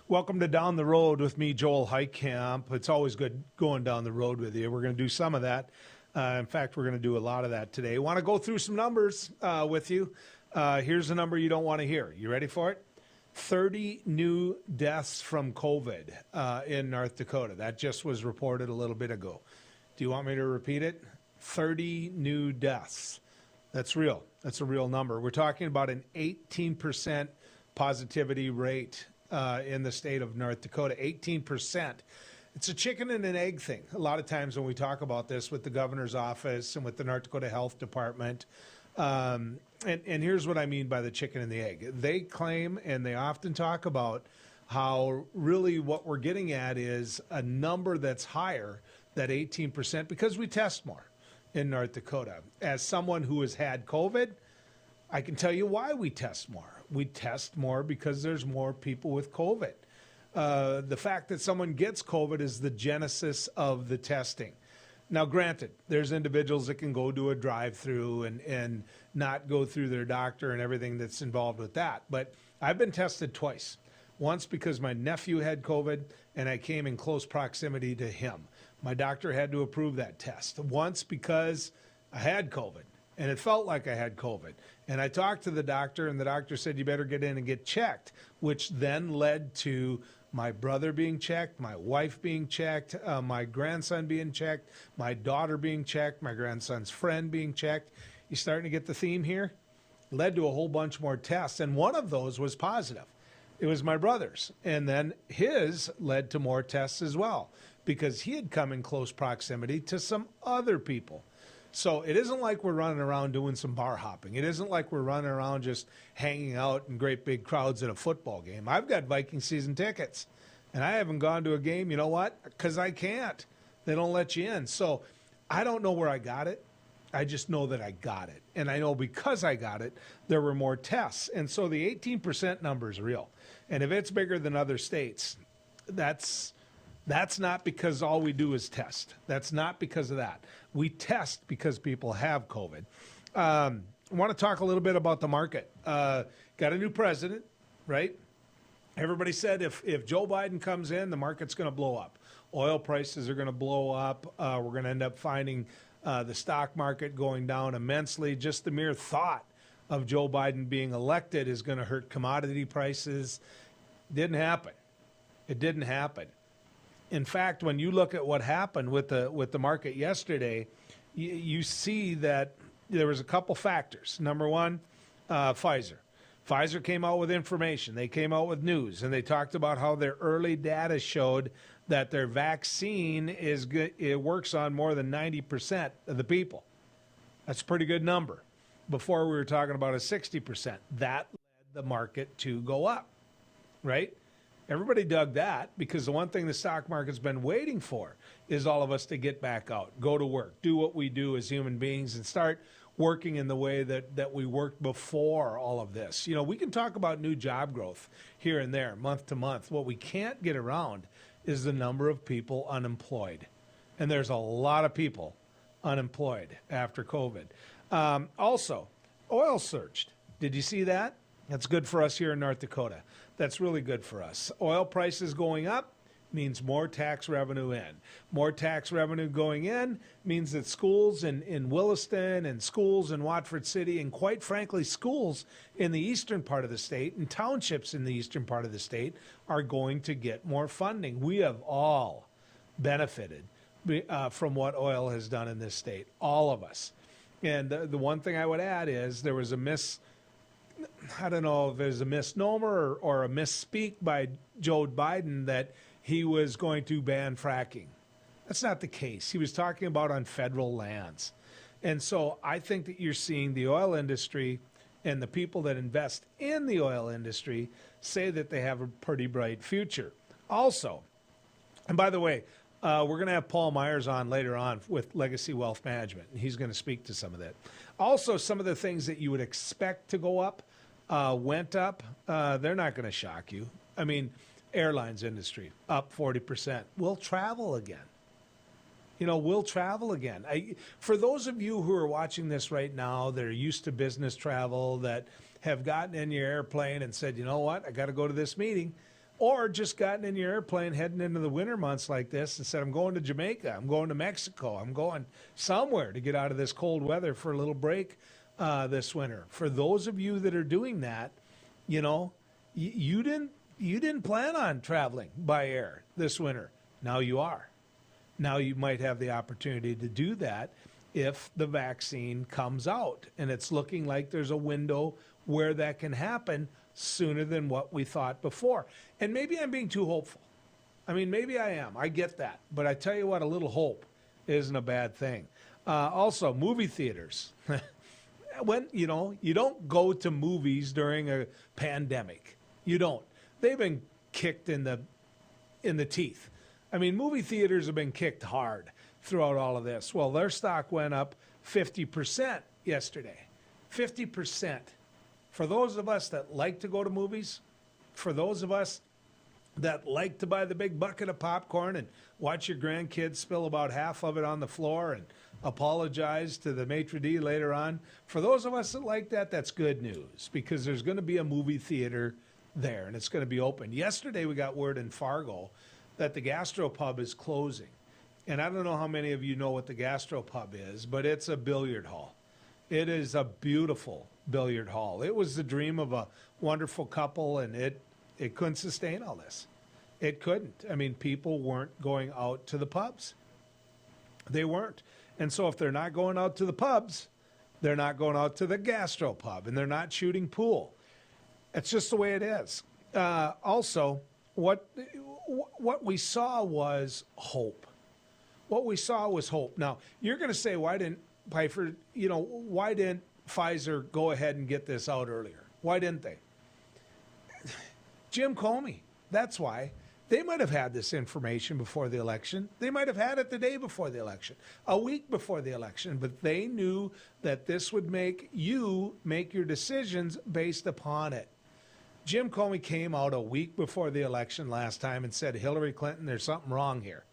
Welcome to Down the Road with me, Joel Heitkamp. It's always good going down the road with you. We're going to do some of that. In fact, we're going to do a lot of that today. I want to go through some numbers with you. Here's a number you don't want to hear. You ready for it? 30 new deaths from COVID in North Dakota. That just was reported a little bit ago. Do you want me to repeat it? 30 new deaths. That's real. That's a real number. We're talking about an 18% positivity rate in the state of North Dakota. 18%. It's a chicken and an egg thing. A lot of times when we talk about this with the governor's office and with the North Dakota Health Department, and here's what I mean by the chicken and the egg. They claim, and they often talk about, how really what we're getting at is a number that's higher, that 18%, because we test more in North Dakota. As someone who has had COVID, I can tell you why we test more. We test more because there's more people with COVID. The fact that someone gets COVID is the genesis of the testing. Now, granted, there's individuals that can go do a drive-through and not go through their doctor and everything that's involved with that. But I've been tested twice. Once because my nephew had COVID and I came in close proximity to him. My doctor had to approve that test. Once because I had COVID and it felt like I had COVID. And I talked to the doctor and the doctor said, you better get in and get checked, which then led to my brother being checked, my wife being checked, my grandson being checked, my daughter being checked, my grandson's friend being checked. You starting to get the theme here? Led to a whole bunch more tests, and one of those was positive. It was my brother's, and then his led to more tests as well because he had come in close proximity to some other people. So it isn't like we're running around doing some bar hopping. It isn't like we're running around just hanging out in great big crowds at a football game. I've got Viking season tickets, and I haven't gone to a game. You know what? Because I can't. They don't let you in. So I don't know where I got it. I just know that I got it. And I know because I got it, there were more tests. And so the 18% number is real. And if it's bigger than other states, that's not because all we do is test. That's not because of that. We test because people have COVID. I want to talk a little bit about the market. Got a new president, right? Everybody said if Joe Biden comes in, the market's going to blow up. Oil prices are going to blow up. We're going to end up finding the stock market going down immensely. Just the mere thought of Joe Biden being elected is going to hurt commodity prices. Didn't happen. It didn't happen. In fact, when you look at what happened with the market yesterday, you see that there was a couple factors. Number one, Pfizer. Pfizer came out with information. They came out with news, and they talked about how their early data showed that their vaccine is good. It works on more than 90% of the people. That's a pretty good number. Before we were talking about a 60%. That led the market to go up, right? Everybody dug that because the one thing the stock market's been waiting for is all of us to get back out, go to work, do what we do as human beings, and start working in the way that we worked before all of this. You know, we can talk about new job growth here and there, month to month. What we can't get around is the number of people unemployed. And there's a lot of people unemployed after COVID. Also, oil surged. Did you see that? That's good for us here in North Dakota. That's really good for us. Oil prices going up means more tax revenue in. More tax revenue going in means that schools in Williston and schools in Watford City and, quite frankly, schools in the eastern part of the state and townships in the eastern part of the state are going to get more funding. We have all benefited from what oil has done in this state, all of us. And the one thing I would add is there was I don't know if there's a misnomer or a misspeak by Joe Biden that he was going to ban fracking. That's not the case. He was talking about on federal lands. And so I think that you're seeing the oil industry and the people that invest in the oil industry say that they have a pretty bright future. Also, and by the way, we're going to have Paul Myers on later on with Legacy Wealth Management, and he's going to speak to some of that. Also, some of the things that you would expect to go up went up. They're not going to shock you. I mean, airlines industry up 40%. We'll travel again. We'll travel again. For those of you who are watching this right now that are used to business travel, that have gotten in your airplane and said, you know what, I got to go to this meeting. or just gotten in your airplane heading into the winter months like this and said, I'm going to Jamaica, I'm going to Mexico, I'm going somewhere to get out of this cold weather for a little break this winter. For those of you that are doing that, you know, you didn't plan on traveling by air this winter. Now you are. Now you might have the opportunity to do that if the vaccine comes out. And it's looking like there's a window where that can happen sooner than what we thought before. And maybe I'm being too hopeful. I mean, maybe I am. I get that. But I tell you what, a little hope isn't a bad thing. Also, movie theaters. When, you know, you don't go to movies during a pandemic. You don't. They've been kicked in the teeth. I mean, movie theaters have been kicked hard throughout all of this. Well, their stock went up 50% yesterday. 50%. For those of us that like to go to movies, for those of us that like to buy the big bucket of popcorn and watch your grandkids spill about half of it on the floor and apologize to the maitre d' later on, for those of us that like that, that's good news because there's going to be a movie theater there and it's going to be open. Yesterday we got word in Fargo that the Gastropub is closing. And I don't know how many of you know what the Gastropub is, but it's a billiard hall. It is a beautiful billiard hall. It was the dream of a wonderful couple, and it couldn't sustain all this. It couldn't. I mean, people weren't going out to the pubs. They weren't. And so if they're not going out to the pubs, they're not going out to the Gastropub, and they're not shooting pool. It's just the way it is. Also, what we saw was hope. What we saw was hope. Now, you're going to say, why didn't Pfizer go ahead and get this out earlier? Why didn't they? Jim Comey, that's why. They might have had this information before the election. They might have had it the day before the election, a week before the election, but they knew that this would make you make your decisions based upon it. Jim Comey came out a week before the election last time and said, Hillary Clinton, there's something wrong here.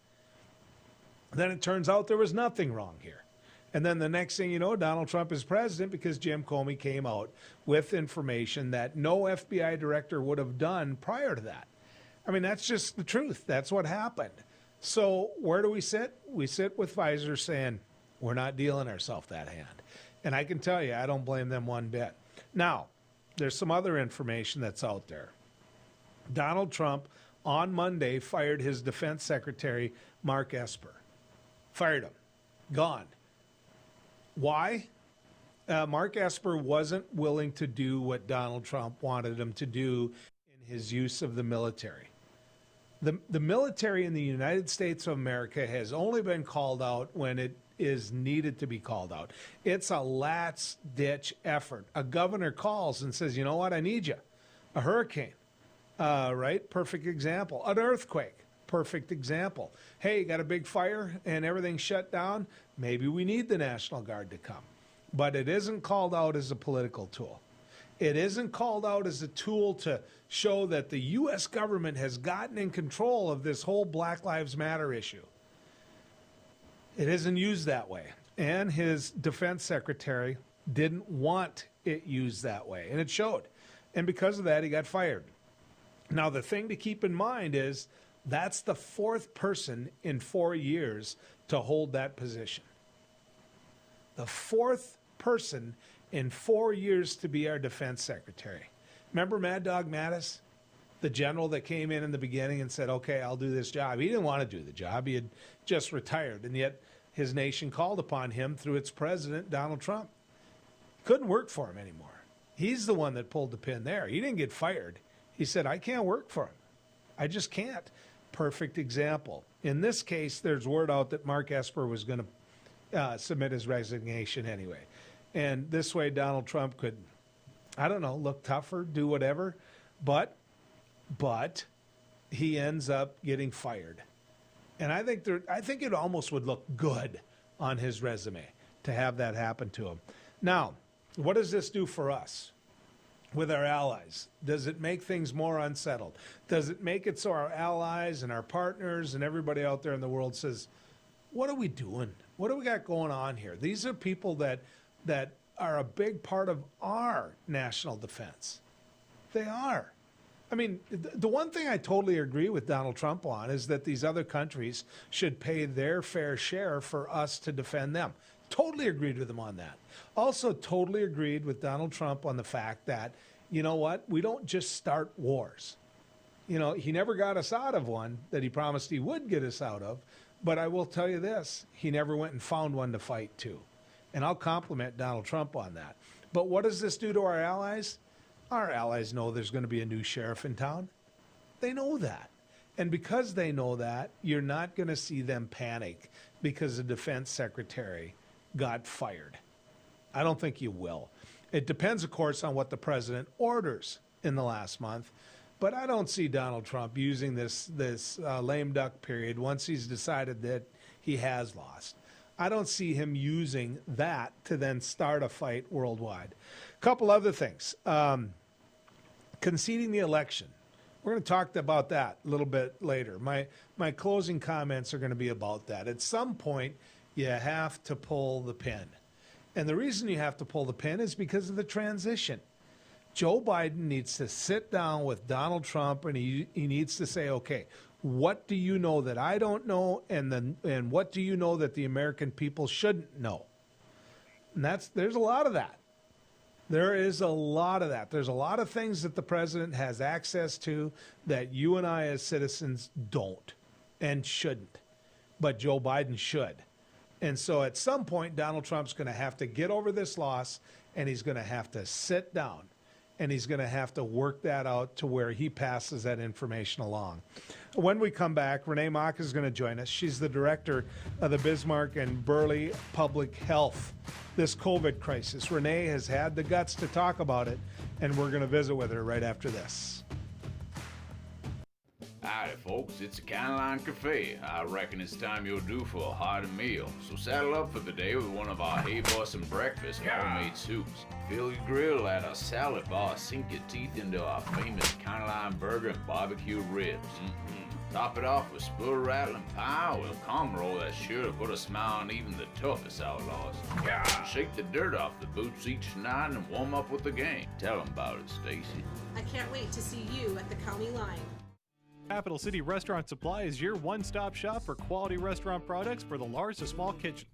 Then it turns out there was nothing wrong here. And then the next thing you know, Donald Trump is president because Jim Comey came out with information that no FBI director would have done prior to that. I mean, that's just the truth. That's what happened. So where do we sit? We sit with Pfizer saying, we're not dealing ourselves that hand. And I can tell you, I don't blame them one bit. Now, there's some other information that's out there. Donald Trump on Monday fired his defense secretary, Mark Esper. Fired him. Gone. Why? Mark Esper wasn't willing to do what Donald Trump wanted him to do in his use of the military. The military in the United States of America has only been called out when it is needed to be called out. It's a last-ditch effort. A governor calls and says, you know what, I need you. A hurricane, right? Perfect example. An earthquake. Perfect example. Hey, you got a big fire and everything's shut down. Maybe we need the National Guard to come. But it isn't called out as a political tool. It isn't called out as a tool to show that the U.S. government has gotten in control of this whole Black Lives Matter issue. It isn't used that way. And his defense secretary didn't want it used that way. And it showed. And because of that, he got fired. Now, the thing to keep in mind is that's the fourth person in 4 years to hold that position. The fourth person in 4 years to be our defense secretary. Remember Mad Dog Mattis, the general that came in the beginning and said, okay, I'll do this job. He didn't want to do the job. He had just retired, and yet his nation called upon him through its president, Donald Trump. Couldn't work for him anymore. He's the one that pulled the pin there. He didn't get fired. He said, I can't work for him. I just can't. Perfect example. In this case, there's word out that Mark Esper was going to submit his resignation anyway. And this way Donald Trump could, I don't know, look tougher, do whatever. But he ends up getting fired. And I think it almost would look good on his resume to have that happen to him. Now, what does this do for us with our allies? Does it make things more unsettled? Does it make it so our allies and our partners and everybody out there in the world says, what are we doing? What do we got going on here? These are people that are a big part of our national defense. They are. I mean, the one thing I totally agree with Donald Trump on is that these other countries should pay their fair share for us to defend them. Totally agreed with him on that. Also totally agreed with Donald Trump on the fact that, you know what, we don't just start wars. You know, he never got us out of one that he promised he would get us out of. But I will tell you this, he never went and found one to fight to. And I'll compliment Donald Trump on that. But what does this do to our allies? Our allies know there's going to be a new sheriff in town. They know that. And because they know that, you're not going to see them panic because the defense secretary got fired. I don't think you will. It depends, of course, on what the president orders in the last month. But I don't see Donald Trump using this lame duck period once he's decided that he has lost. I don't see him using that to then start a fight worldwide. A couple other things. Conceding the election. We're going to talk about that a little bit later. My closing comments are going to be about that. At some point, you have to pull the pin. And the reason you have to pull the pin is because of the transition. Joe Biden needs to sit down with Donald Trump and he needs to say, okay, what do you know that I don't know, and what do you know that the American people shouldn't know? And there's a lot of that. There is a lot of that. There's a lot of things that the president has access to that you and I as citizens don't and shouldn't. But Joe Biden should. And so at some point, Donald Trump's going to have to get over this loss, and he's going to have to sit down, and he's going to have to work that out to where he passes that information along. When we come back, Renee Mock is going to join us. She's the director of the Bismarck and Burley Public Health. This COVID crisis, Renee has had the guts to talk about it, and we're going to visit with her right after this. Howdy, folks. It's a Caroline Cafe. I reckon it's time you're due for a hearty meal. So saddle up for the day with one of our Hay-Bussin' breakfast homemade soups. Fill your grill at a salad bar. Sink your teeth into our famous Caroline burger and barbecue ribs. Top it off with spoon-rattling pie with a combo roll that's sure to put a smile on even the toughest outlaws. Shake the dirt off the boots each night and warm up with the gang. Tell them about it, Stacy. I can't wait to see you at the county line. Capital City Restaurant Supply is your one-stop shop for quality restaurant products for the large to small kitchens.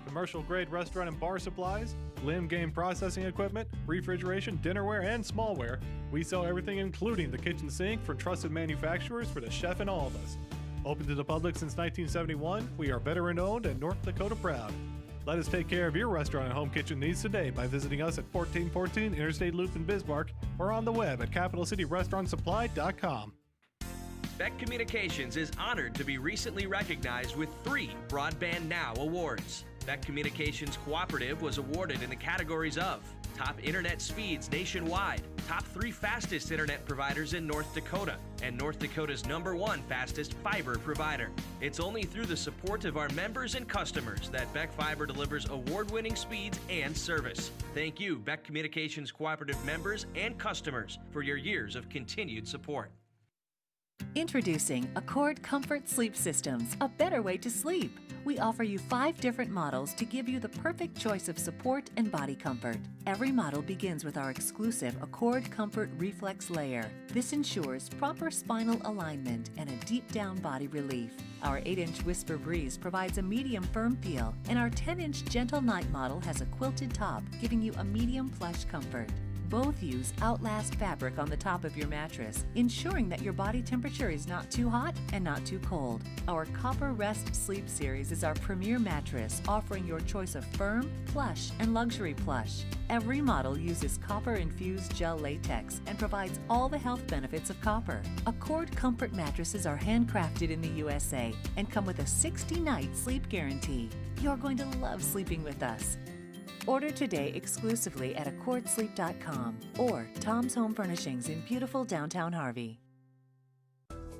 Commercial-grade restaurant and bar supplies, limb game processing equipment, refrigeration, dinnerware, and smallware. We sell everything including the kitchen sink for trusted manufacturers for the chef and all of us. Open to the public since 1971, we are veteran-owned and North Dakota proud. Let us take care of your restaurant and home kitchen needs today by visiting us at 1414 Interstate Loop in Bismarck or on the web at capitalcityrestaurantsupply.com. Beck Communications is honored to be recently recognized with 3 Broadband Now awards. Beck Communications Cooperative was awarded in the categories of Top Internet Speeds Nationwide, Top 3 Fastest Internet Providers in North Dakota, and North Dakota's #1 Fastest Fiber Provider. It's only through the support of our members and customers that Beck Fiber delivers award-winning speeds and service. Thank you, Beck Communications Cooperative members and customers, for your years of continued support. Introducing Accord Comfort Sleep Systems, a better way to sleep. We offer you 5 different models to give you the perfect choice of support and body comfort. Every model begins with our exclusive Accord Comfort Reflex Layer. This ensures proper spinal alignment and a deep down body relief. Our 8-inch Whisper Breeze provides a medium firm feel, and our 10-inch Gentle Night model has a quilted top, giving you a medium plush comfort. Both use Outlast fabric on the top of your mattress, ensuring that your body temperature is not too hot and not too cold. Our Copper Rest Sleep Series is our premier mattress, offering your choice of firm, plush, and luxury plush. Every model uses copper-infused gel latex and provides all the health benefits of copper. Accord Comfort mattresses are handcrafted in the USA and come with a 60-night sleep guarantee. You're going to love sleeping with us. Order today exclusively at AccordSleep.com or Tom's Home Furnishings in beautiful downtown Harvey.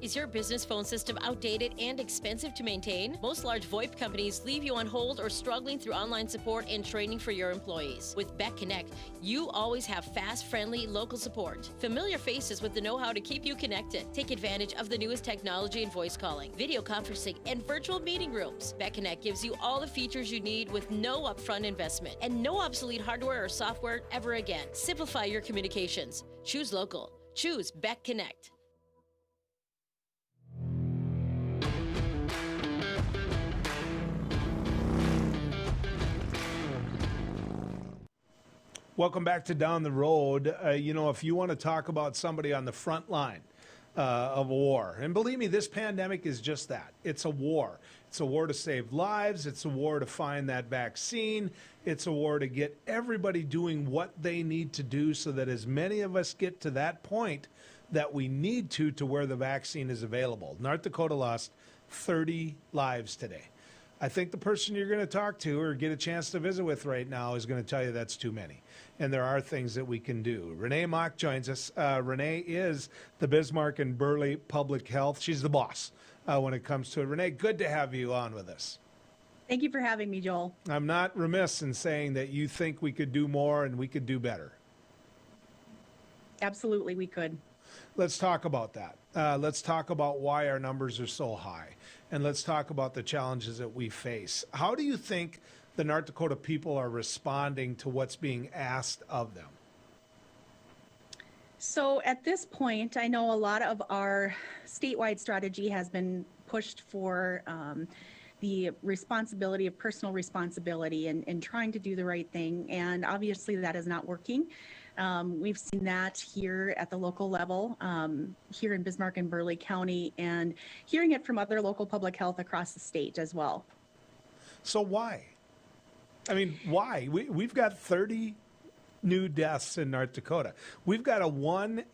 Is your business phone system outdated and expensive to maintain? Most large VoIP companies leave you on hold or struggling through online support and training for your employees. With Beck Connect, you always have fast, friendly, local support. Familiar faces with the know-how to keep you connected. Take advantage of the newest technology in voice calling, video conferencing, and virtual meeting rooms. Beck Connect gives you all the features you need with no upfront investment and no obsolete hardware or software ever again. Simplify your communications. Choose local. Choose Beck Connect. Welcome back to Down the Road. If you want to talk about somebody on the front line of a war, and believe me, this pandemic is just that. It's a war. It's a war to save lives. It's a war to find that vaccine. It's a war to get everybody doing what they need to do so that as many of us get to that point that we need to where the vaccine is available. North Dakota lost 30 lives today. I think the person you're going to talk to or get a chance to visit with right now is going to tell you that's too many. And there are things that we can do. Renee Mock joins us. Renee is the Bismarck and Burley Public Health. She's the boss when it comes to it. Renee, good to have you on with us. Thank you for having me, Joel. I'm not remiss in saying that you think we could do more and we could do better. Absolutely, we could. Let's talk about that. Let's talk about why our numbers are so high. And let's talk about the challenges that we face. How do you think the North Dakota people are responding to what's being asked of them? So at this point, I know a lot of our statewide strategy has been pushed for the responsibility of personal responsibility and trying to do the right thing. And obviously that is not working. We've seen that here at the local level, here in Bismarck and Burley County, and hearing it from other local public health across the state as well. So why? I mean, why? We've got 30 new deaths in North Dakota. We've got an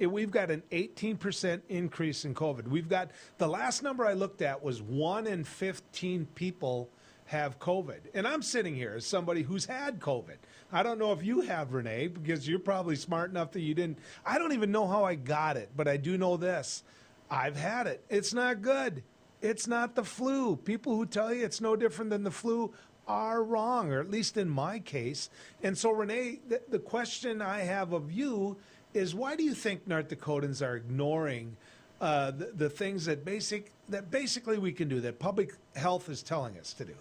18% increase in COVID. We've got, the last number I looked at was 1 in 15 people have COVID. And I'm sitting here as somebody who's had COVID. I don't know if you have, Renee, because you're probably smart enough that you didn't. I don't even know how I got it, but I do know this. I've had it. It's not good. It's not the flu. People who tell you it's no different than the flu are wrong, or at least in my case. And so, Renee, the question I have of you is, why do you think North Dakotans are ignoring the things that basically we can do, that public health is telling us to do?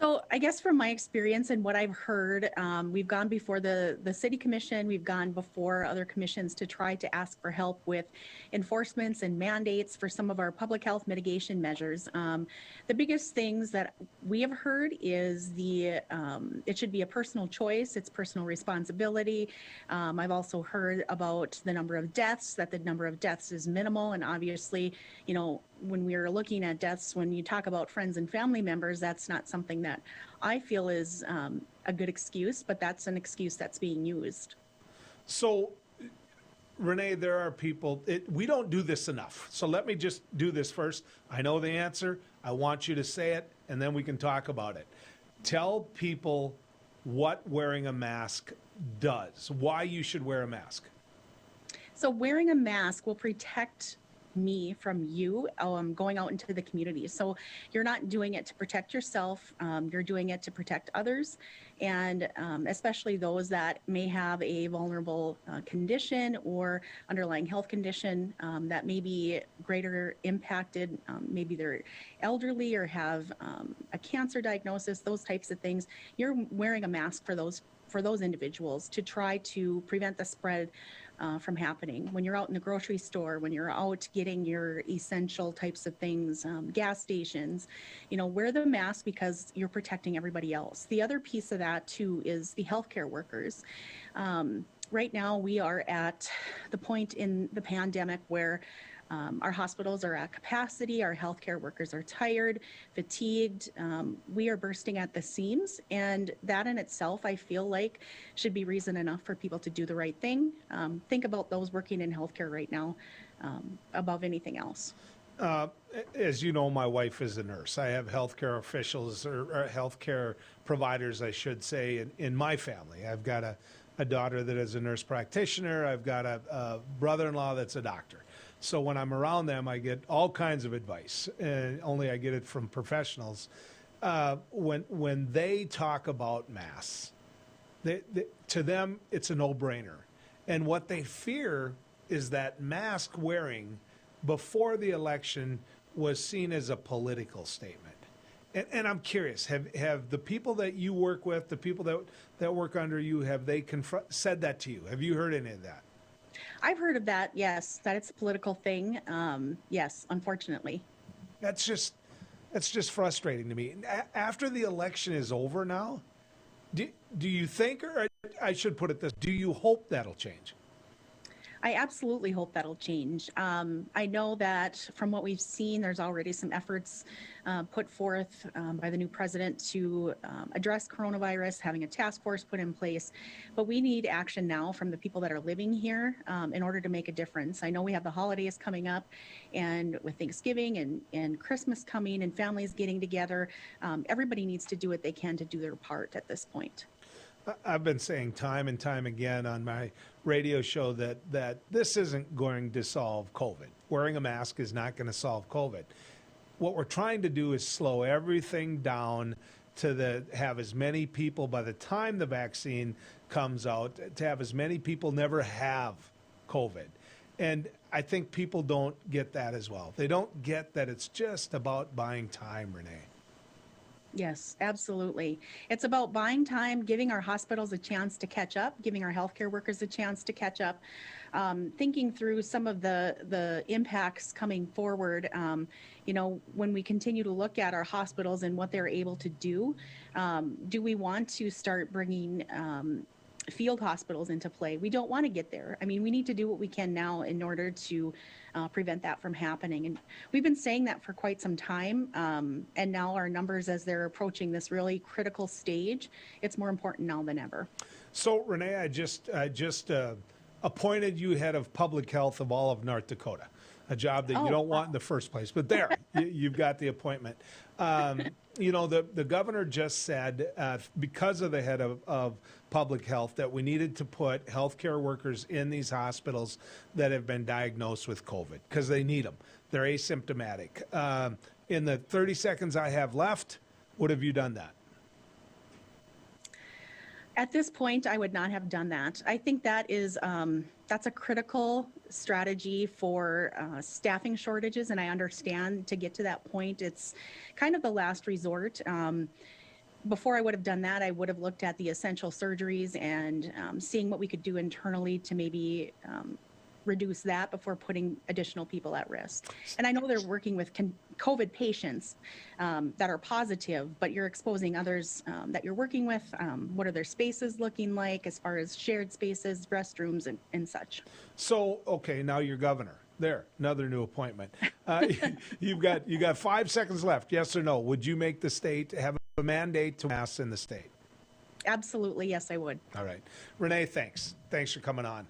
So I guess from my experience and what I've heard, we've gone before the city commission, we've gone before other commissions to try to ask for help with enforcements and mandates for some of our public health mitigation measures. The biggest things that we have heard is it should be a personal choice, it's personal responsibility. I've also heard about the number of deaths, that the number of deaths is minimal, and obviously, when we are looking at deaths, when you talk about friends and family members, that's not something that I feel is a good excuse, but that's an excuse that's being used. So, Renee, there are people, we don't do this enough. So let me just do this first. I know the answer. I want you to say it, and then we can talk about it. Tell people what wearing a mask does, why you should wear a mask. So wearing a mask will protect me from you going out into the community. So you're not doing it to protect yourself, you're doing it to protect others, and especially those that may have a vulnerable condition or underlying health condition that may be greater impacted. Maybe they're elderly or have a cancer diagnosis, those types of things. You're wearing a mask for those individuals to try to prevent the spread from happening. When you're out in the grocery store, when you're out getting your essential types of things, gas stations, wear the mask because you're protecting everybody else. The other piece of that too is the healthcare workers. Right now we are at the point in the pandemic where our hospitals are at capacity, our healthcare workers are tired, fatigued, we are bursting at the seams, and that in itself, I feel like, should be reason enough for people to do the right thing. Think about those working in healthcare right now above anything else. As you know, my wife is a nurse. I have healthcare officials or healthcare providers, I should say, in my family. I've got a daughter that is a nurse practitioner. I've got a brother-in-law that's a doctor. So when I'm around them, I get all kinds of advice, and only I get it from professionals. When they talk about masks, to them, it's a no-brainer. And what they fear is that mask wearing before the election was seen as a political statement. And I'm curious, have the people that you work with, the people that work under you, have they said that to you? Have you heard any of that? I've heard of that, yes, that it's a political thing. Yes, unfortunately. That's just frustrating to me. After the election is over now, do you think, or I should put it this, do you hope that'll change? I absolutely hope that'll change. I know that from what we've seen, there's already some efforts put forth by the new president to address coronavirus, having a task force put in place. But we need action now from the people that are living here in order to make a difference. I know we have the holidays coming up, and with Thanksgiving and Christmas coming and families getting together, everybody needs to do what they can to do their part at this point. I've been saying time and time again on my radio show that this isn't going to solve COVID. Wearing a mask is not going to solve COVID. What we're trying to do is slow everything down to have as many people, by the time the vaccine comes out, to have as many people never have COVID. And I think people don't get that as well. They don't get that it's just about buying time, Renee. Yes, absolutely. It's about buying time, giving our hospitals a chance to catch up, giving our healthcare workers a chance to catch up, thinking through some of the impacts coming forward. When we continue to look at our hospitals and what they're able to do we want to start bringing field hospitals into play? We don't want to get there. I mean, we need to do what we can now in order to prevent that from happening. And we've been saying that for quite some time. And now our numbers, as they're approaching this really critical stage, it's more important now than ever. So, Renee, I just appointed you head of public health of all of North Dakota, a job that you don't want in the first place. But there, you've got the appointment. The governor just said, because of the head of public health, that we needed to put healthcare workers in these hospitals that have been diagnosed with COVID because they need them. They're asymptomatic. In the 30 seconds I have left, would have you done that? At this point, I would not have done that. I think that is that's a critical strategy for staffing shortages, and I understand to get to that point, it's kind of the last resort. Before I would have done that, I would have looked at the essential surgeries and seeing what we could do internally to maybe reduce that before putting additional people at risk. And I know they're working with COVID patients that are positive, but you're exposing others that you're working with. What are their spaces looking like as far as shared spaces, restrooms, and such? So, okay, now you're governor. There, another new appointment. You got 5 seconds left. Yes or no? Would you make the state have a mandate to masks in the state? Absolutely, yes, I would. All right. Renee, thanks. Thanks for coming on.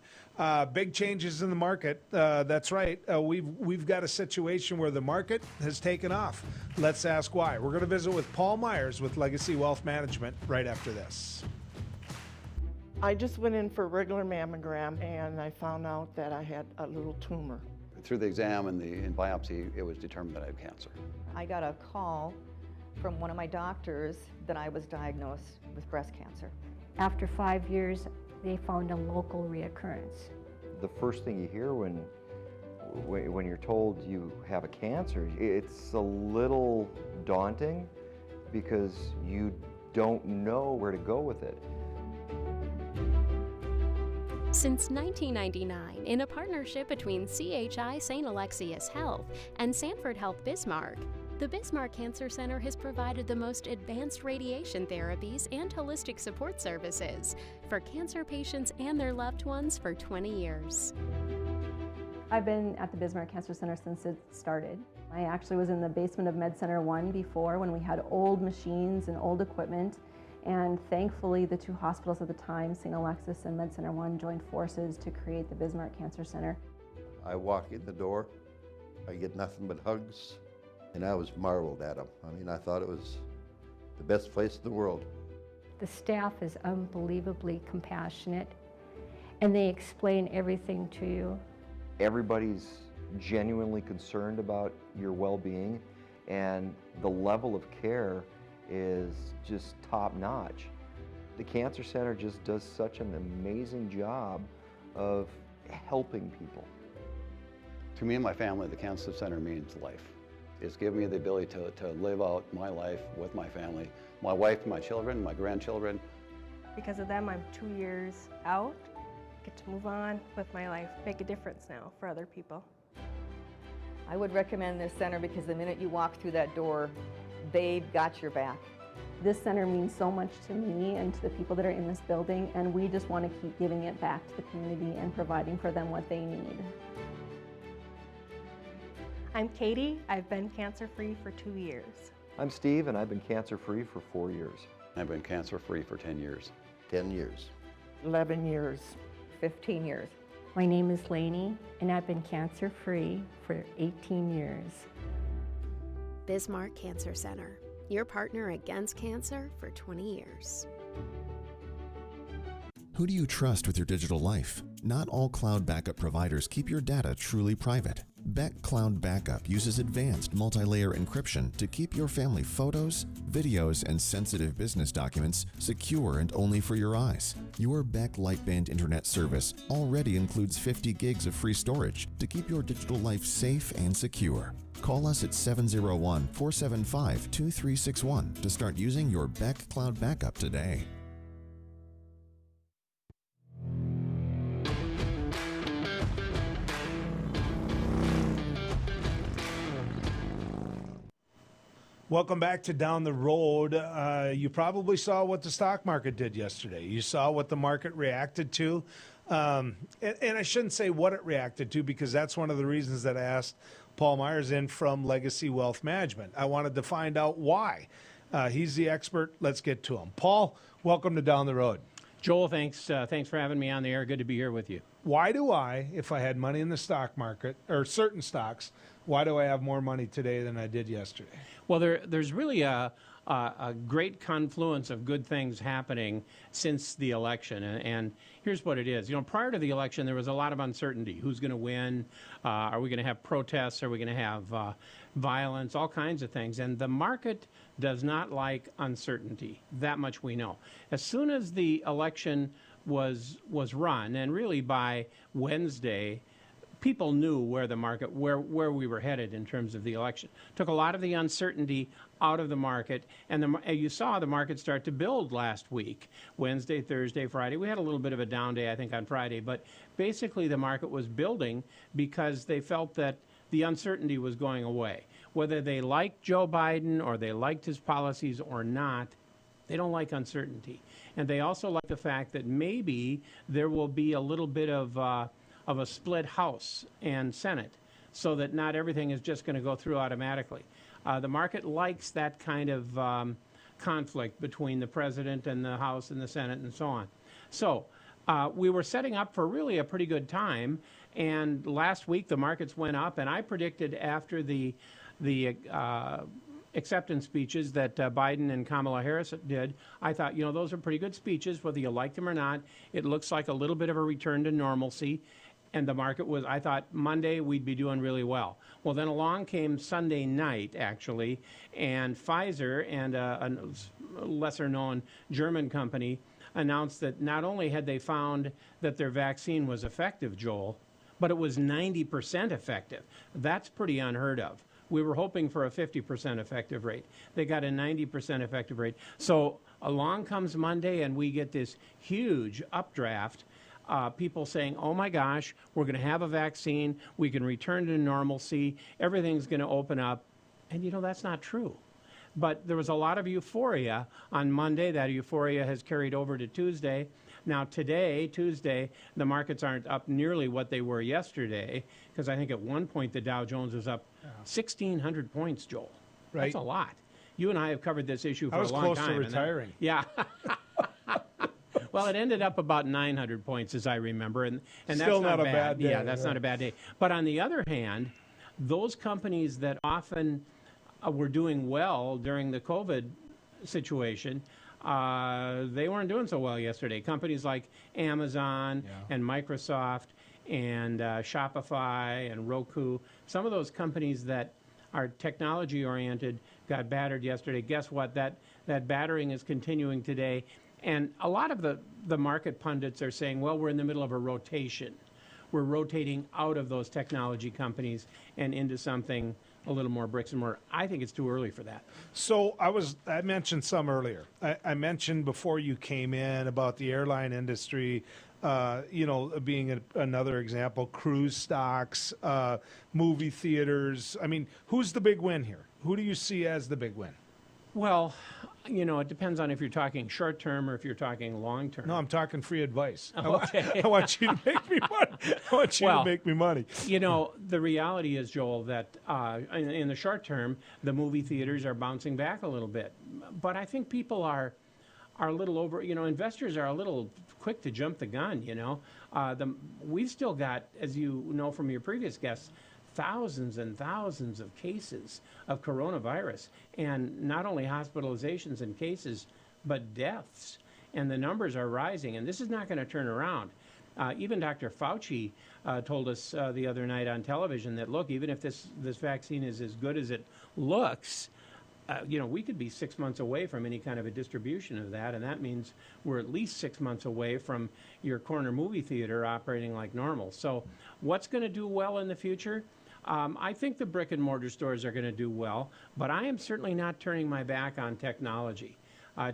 Big changes in the market. That's right. We've got a situation where the market has taken off. Let's ask why. We're going to visit with Paul Myers with Legacy Wealth Management right after this. I just went in for a regular mammogram, and I found out that I had a little tumor. Through the exam and the biopsy, it was determined that I had cancer. I got a call from one of my doctors that I was diagnosed with breast cancer. After 5 years, they found a local reoccurrence. The first thing you hear when you're told you have a cancer, it's a little daunting because you don't know where to go with it. Since 1999, in a partnership between CHI St. Alexius Health and Sanford Health Bismarck, the Bismarck Cancer Center has provided the most advanced radiation therapies and holistic support services for cancer patients and their loved ones for 20 years. I've been at the Bismarck Cancer Center since it started. I actually was in the basement of Med Center 1 before, when we had old machines and old equipment. And thankfully, the two hospitals at the time, St. Alexius and Med Center 1, joined forces to create the Bismarck Cancer Center. I walk in the door, I get nothing but hugs, and I was marveled at them. I mean, I thought it was the best place in the world. The staff is unbelievably compassionate, and they explain everything to you. Everybody's genuinely concerned about your well-being, and the level of care is just top-notch. The Cancer Center just does such an amazing job of helping people. To me and my family, the Cancer Center means life. It's given me the ability to live out my life with my family, my wife, my children, my grandchildren. Because of them, I'm 2 years out, get to move on with my life, make a difference now for other people. I would recommend this center because the minute you walk through that door, they've got your back. This center means so much to me and to the people that are in this building, and we just want to keep giving it back to the community and providing for them what they need. I'm Katie. I've been cancer-free for 2 years. I'm Steve, and I've been cancer-free for 4 years. I've been cancer-free for 10 years. 10 years. 11 years. 15 years. My name is Lainey, and I've been cancer-free for 18 years. Bismarck Cancer Center, your partner against cancer for 20 years. Who do you trust with your digital life? Not all cloud backup providers keep your data truly private. Beck Cloud Backup uses advanced multi-layer encryption to keep your family photos, videos, and sensitive business documents secure and only for your eyes. Your Beck Lightband Internet service already includes 50 gigs of free storage to keep your digital life safe and secure. Call us at 701-475-2361 to start using your Beck Cloud Backup today. Welcome back to Down the Road. You probably saw what the stock market did yesterday. You saw what the market reacted to. And I shouldn't say what it reacted to, because that's one of the reasons that I asked Paul Myers in from Legacy Wealth Management. I wanted to find out why. He's the expert. Let's get to him. Paul, welcome to Down the Road. Joel, thanks for having me on the air. Good to be here with you. Why do I, if I had money in the stock market, or certain stocks, why do I have more money today than I did yesterday? Well, there's really a great confluence of good things happening since the election. And here's what it is. You know, prior to the election, there was a lot of uncertainty. Who's going to win? Are we going to have protests? Are we going to have violence? All kinds of things. And the market does not like uncertainty. That much we know. As soon as the election was run, and really by Wednesday, people knew where the market, where we were headed in terms of the election. Took a lot of the uncertainty out of the market, and you saw the market start to build last week. Wednesday, Thursday, Friday. We had a little bit of a down day, I think, on Friday, but basically the market was building because they felt that the uncertainty was going away. Whether they liked Joe Biden or they liked his policies or not, they don't like uncertainty. And they also like the fact that maybe there will be a little bit of a split House and Senate, so that not everything is just going to go through automatically. The market likes that kind of conflict between the president and the House and the Senate and so on. So we were setting up for really a pretty good time, and last week the markets went up, and I predicted after the acceptance speeches that Biden and Kamala Harris did, I thought, you know, those are pretty good speeches, whether you like them or not. It looks like a little bit of a return to normalcy. And the market was, I thought Monday we'd be doing really well. Well, then along came Sunday night, actually, and Pfizer and a lesser-known German company announced that not only had they found that their vaccine was effective, Joel, but it was 90% effective. That's pretty unheard of. We were hoping for a 50% effective rate. They got a 90% effective rate. So along comes Monday, and we get this huge updraft. People saying, oh my gosh, we're going to have a vaccine, we can return to normalcy, everything's going to open up. And you know, that's not true. But there was a lot of euphoria on Monday. That euphoria has carried over to Tuesday. Now today, Tuesday, the markets aren't up nearly what they were yesterday, because I think at one point the Dow Jones was up 1,600 points, Joel. Right. That's a lot. You and I have covered this issue for a long time. I was close to retiring. Yeah. Well, it ended up about 900 points, as I remember, and that's Still not a bad day. Yeah, that's not a bad day. But on the other hand, those companies that often were doing well during the COVID situation, they weren't doing so well yesterday. Companies like Amazon and Microsoft and Shopify and Roku, some of those companies that are technology-oriented got battered yesterday. Guess what? That battering is continuing today. And a lot of the market pundits are saying, well, we're in the middle of a rotation. We're rotating out of those technology companies and into something a little more bricks and mortar. I think it's too early for that. So I mentioned some earlier. I mentioned before you came in about the airline industry, being another example, cruise stocks, movie theaters. I mean, who's the big win here? Who do you see as the big win? Well, it depends on if you're talking short term or if you're talking long term. No, I'm talking free advice. Okay. I want you to make me money. I want you to make me money. The reality is, Joel, that in the short term, the movie theaters are bouncing back a little bit. But I think people are a little investors are a little quick to jump the gun, we've still got, as you know from your previous guests, thousands and thousands of cases of coronavirus, and not only hospitalizations and cases, but deaths. And the numbers are rising, and this is not going to turn around. Even Dr. Fauci told us the other night on television that, look, even if this vaccine is as good as it looks, we could be 6 months away from any kind of a distribution of that, and that means we're at least 6 months away from your corner movie theater operating like normal. So what's going to do well in the future? I think the brick and mortar stores are going to do well, but I am certainly not turning my back on technology.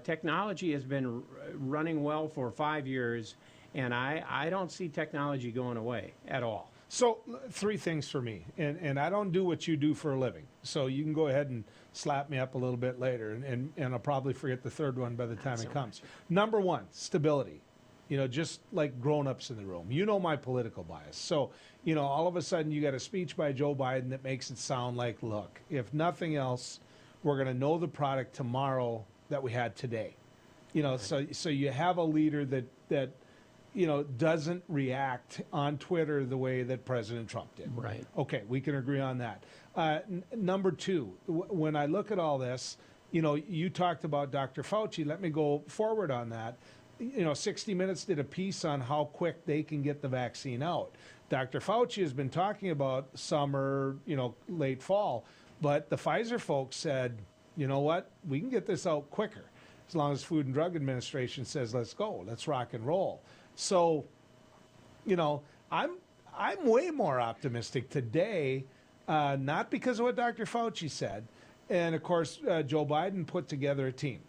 Technology has been running well for 5 years, and I don't see technology going away at all. So 3 things for me, and I don't do what you do for a living, so you can go ahead and slap me up a little bit later, and I'll probably forget the third one by the time it comes. Number 1, stability. Just like grown-ups in the room. My political bias. So, all of a sudden you got a speech by Joe Biden that makes it sound like, look, if nothing else, we're going to know the product tomorrow that we had today. Right. So you have a leader that doesn't react on Twitter the way that President Trump did. Right. Okay, we can agree on that. Number 2, when I look at all this, you talked about Dr. Fauci. Let me go forward on that. 60 Minutes did a piece on how quick they can get the vaccine out. Dr. Fauci has been talking about summer, late fall, but the Pfizer folks said, you know what, we can get this out quicker as long as Food and Drug Administration says, let's go, let's rock and roll. So, I'm way more optimistic today, not because of what Dr. Fauci said, and of course, Joe Biden put together a team.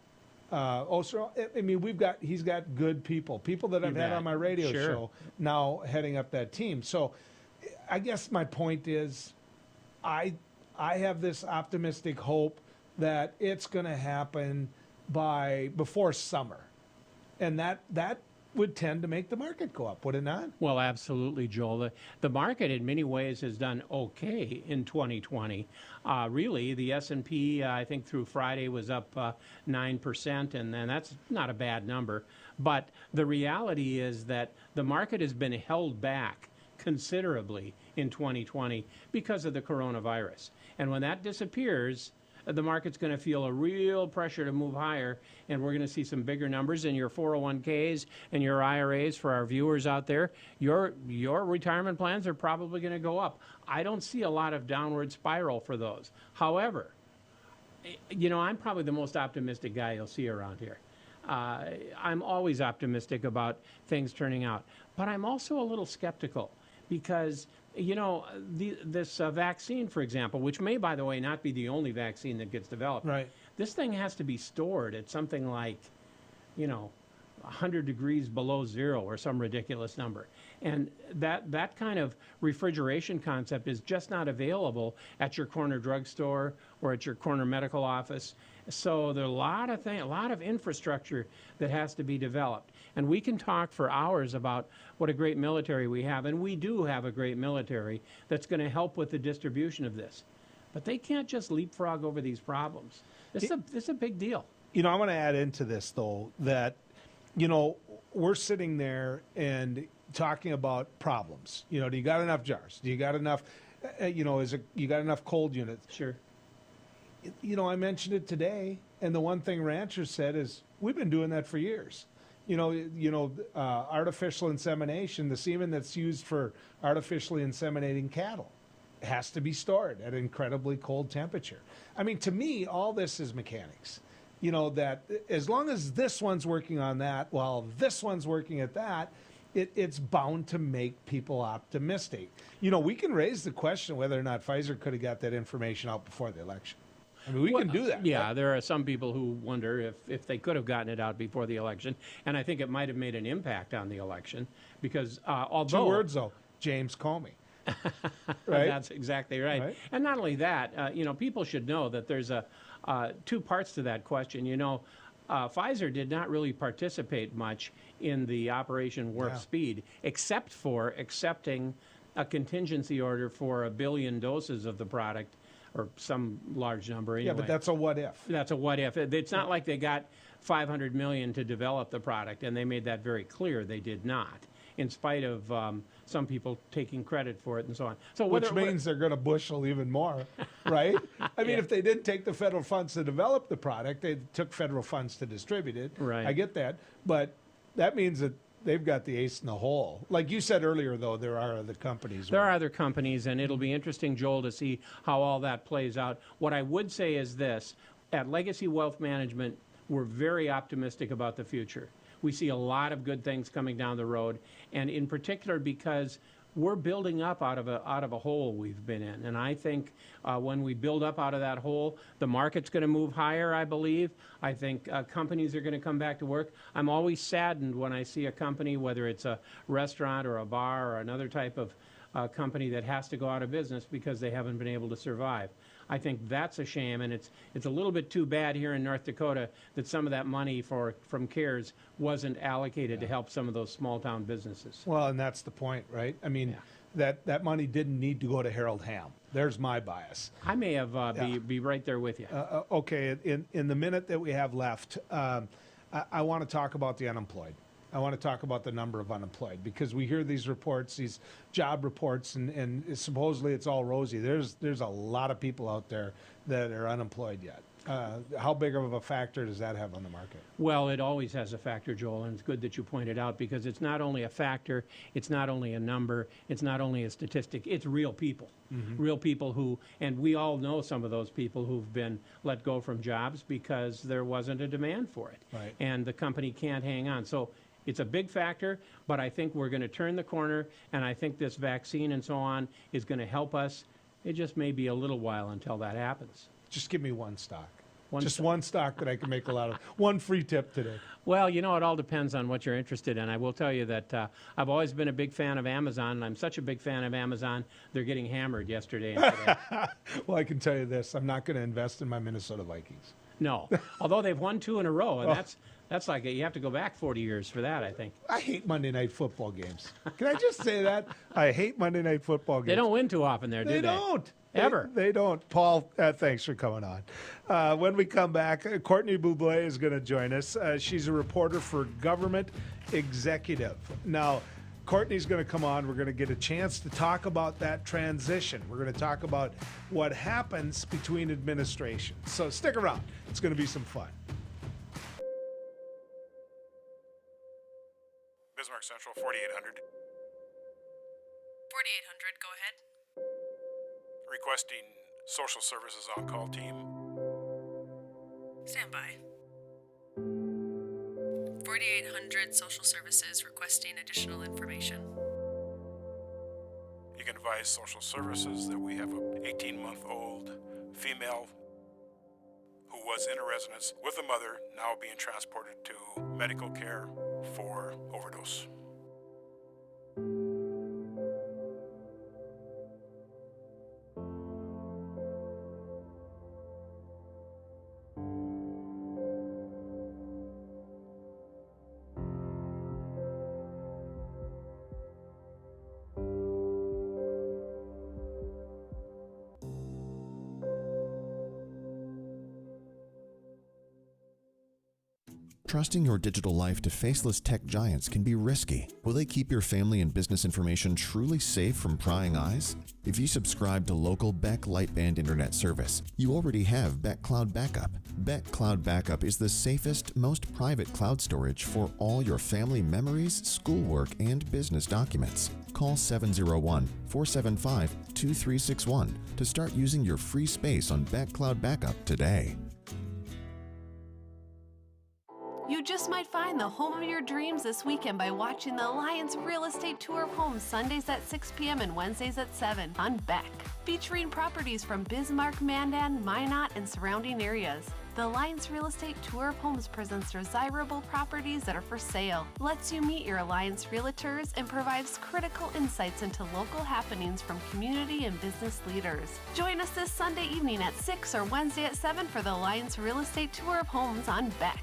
He's got good people that I've had on my radio show now heading up that team. So I guess my point is I have this optimistic hope that it's going to happen before summer. And that would tend to make the market go up, would it not? Well, absolutely, Joel. The market in many ways has done okay in 2020. Really, the S&P, I think through Friday, was up 9%, and then that's not a bad number. But the reality is that the market has been held back considerably in 2020 because of the coronavirus. And when that disappears, the market's going to feel a real pressure to move higher, and we're going to see some bigger numbers in your 401ks and your IRAs. For our viewers out there, your retirement plans are probably going to go up. I don't see a lot of downward spiral for those. However, I'm probably the most optimistic guy you'll see around here. I'm always optimistic about things turning out, but I'm also a little skeptical because this vaccine, for example, which may, by the way, not be the only vaccine that gets developed. Right. This thing has to be stored at something like, 100 degrees below zero or some ridiculous number. And that kind of refrigeration concept is just not available at your corner drugstore or at your corner medical office. So there are a lot of infrastructure that has to be developed. And we can talk for hours about what a great military we have, and we do have a great military that's going to help with the distribution of this. But they can't just leapfrog over these problems. This is a big deal. I want to add into this, though, that, we're sitting there and talking about problems. Do you got enough jars? Do you got enough, you got enough cold units? Sure. I mentioned it today, and the one thing ranchers said is, we've been doing that for years. Artificial insemination, the semen that's used for artificially inseminating cattle has to be stored at an incredibly cold temperature. I mean, to me, all this is mechanics. That as long as this one's working on that, while this one's working at that, it's bound to make people optimistic. You know, we can raise the question whether or not Pfizer could have got that information out before the election. I mean, we can do that. Yeah, there are some people who wonder if they could have gotten it out before the election, and I think it might have made an impact on the election because although 2 words though, James Comey. Right? That's exactly right. And not only that, you know, people should know that there's two parts to that question. You know, Pfizer did not really participate much in the Operation Warp Speed, except for accepting a contingency order for 1 billion doses of the product, or some large number anyway. Yeah, but that's a what if. That's a what if. It's not like they got $500 million to develop the product, and they made that very clear. They did not, in spite of some people taking credit for it and so on. So which means they're going to bushel even more, right? I mean, if they didn't take the federal funds to develop the product, they took federal funds to distribute it. Right. I get that. But that means that they've got the ace in the hole. Like you said earlier, though, there are other companies. There are other companies, and it'll be interesting, Joel, to see how all that plays out. What I would say is this. At Legacy Wealth Management, we're very optimistic about the future. We see a lot of good things coming down the road, and in particular because we're building up out of a hole we've been in. And I think when we build up out of that hole, the market's going to move higher, I believe. I think companies are going to come back to work. I'm always saddened when I see a company, whether it's a restaurant or a bar or another type of company that has to go out of business because they haven't been able to survive. I think that's a shame, and it's a little bit too bad here in North Dakota that some of that money from CARES wasn't allocated to help some of those small-town businesses. Well, and that's the point, right? I mean, that money didn't need to go to Harold Ham. There's my bias. I may have be right there with you. Okay, in the minute that we have left, I want to talk about the unemployed. I want to talk about the number of unemployed because we hear these reports, these job reports, and supposedly it's all rosy. There's a lot of people out there that are unemployed yet. How big of a factor does that have on the market? Well, it always has a factor, Joel, and it's good that you pointed out because it's not only a factor, it's not only a number, it's not only a statistic, it's real people. Real people who, and we all know some of those people who've been let go from jobs because there wasn't a demand for it. Right. And the company can't hang on. So it's a big factor, but I think we're going to turn the corner, and I think this vaccine and so on is going to help us. It just may be a little while until that happens. Just give me one stock. One stock that I can make a lot of. One free tip today. Well, you know, it all depends on what you're interested in. I will tell you that I've always been a big fan of Amazon, and I'm such a big fan of Amazon, they're getting hammered yesterday and today. Well, I can tell you this. I'm not going to invest in my Minnesota Vikings. No, although they've won 2 in a row, and that's like you have to go back 40 years for that, I think. I hate Monday night football games. Can I just say that? I hate Monday night football games. They don't win too often there, do they? They don't. Ever. They don't. Paul, thanks for coming on. When we come back, Courtney Bublé is going to join us. She's a reporter for Government Executive. Now, Courtney's going to come on. We're going to get a chance to talk about that transition. We're going to talk about what happens between administrations. So stick around. It's going to be some fun. Bismarck Central, 4800. 4800, go ahead. Requesting social services on-call team. Stand by. 4800 social services requesting additional information. You can advise social services that we have an 18-month-old female who was in a residence with a mother, now being transported to medical care for overdose. Trusting your digital life to faceless tech giants can be risky. Will they keep your family and business information truly safe from prying eyes? If you subscribe to local Beck Lightband internet service, you already have Beck Cloud Backup. Beck Cloud Backup is the safest, most private cloud storage for all your family memories, schoolwork, and business documents. Call 701-475-2361 to start using your free space on Beck Cloud Backup today. You just might find the home of your dreams this weekend by watching the Alliance Real Estate Tour of Homes Sundays at 6 p.m. and Wednesdays at 7 on Beck, featuring properties from Bismarck, Mandan, Minot, and surrounding areas. The Alliance Real Estate Tour of Homes presents desirable properties that are for sale, lets you meet your Alliance realtors, and provides critical insights into local happenings from community and business leaders. Join us this Sunday evening at 6 or Wednesday at 7 for the Alliance Real Estate Tour of Homes on Beck.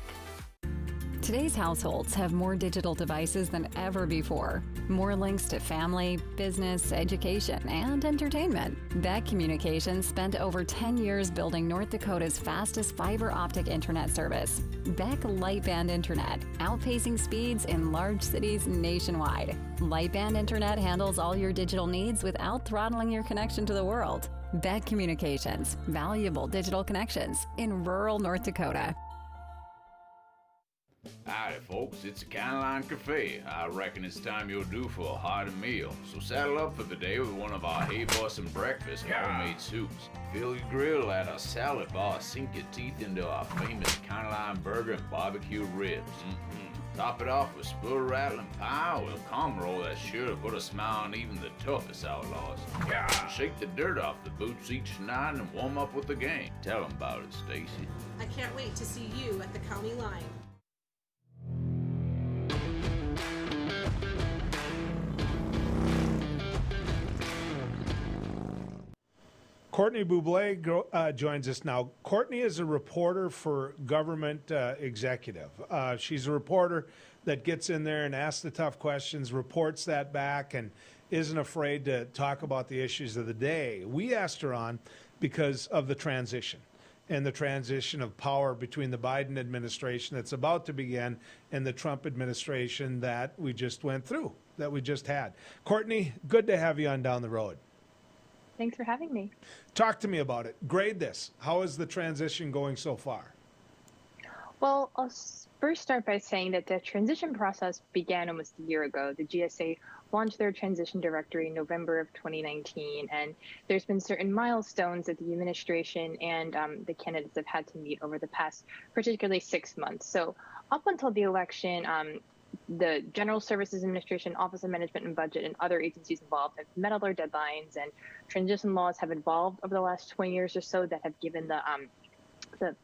Today's households have more digital devices than ever before. More links to family, business, education, and entertainment. Beck Communications spent over 10 years building North Dakota's fastest fiber optic internet service. Beck Lightband Internet, outpacing speeds in large cities nationwide. Lightband Internet handles all your digital needs without throttling your connection to the world. Beck Communications, valuable digital connections in rural North Dakota. Howdy folks, it's the County Line Cafe. I reckon it's time you're due for a hearty meal. So saddle up for the day with one of our Hey Bussin' breakfast homemade soups. Fill your grill at a salad bar, sink your teeth into our famous County Line burger and barbecue ribs. Top it off with spur rattling pie with a calm roll that's sure to put a smile on even the toughest outlaws. Shake the dirt off the boots each night and warm up with the gang. Tell them about it, Stacy. I can't wait to see you at the county line. Courtney Bublé joins us now. Courtney is a reporter for Government Executive. She's a reporter that gets in there and asks the tough questions, reports that back, and isn't afraid to talk about the issues of the day. We asked her on because of the transition and the transition of power between the Biden administration that's about to begin and the Trump administration that we just went through, that we just had. Courtney, good to have you on Down the Road. Thanks for having me. Talk to me about it. Grade this. How is the transition going so far? Well, I'll first start by saying that the transition process began almost a year ago. The GSA launched their transition directory in November of 2019, and there's been certain milestones that the administration and the candidates have had to meet over the past, particularly 6 months. So up until the election, the General Services Administration, Office of Management and Budget, and other agencies involved have met all their deadlines, and transition laws have evolved over the last 20 years or so that have given the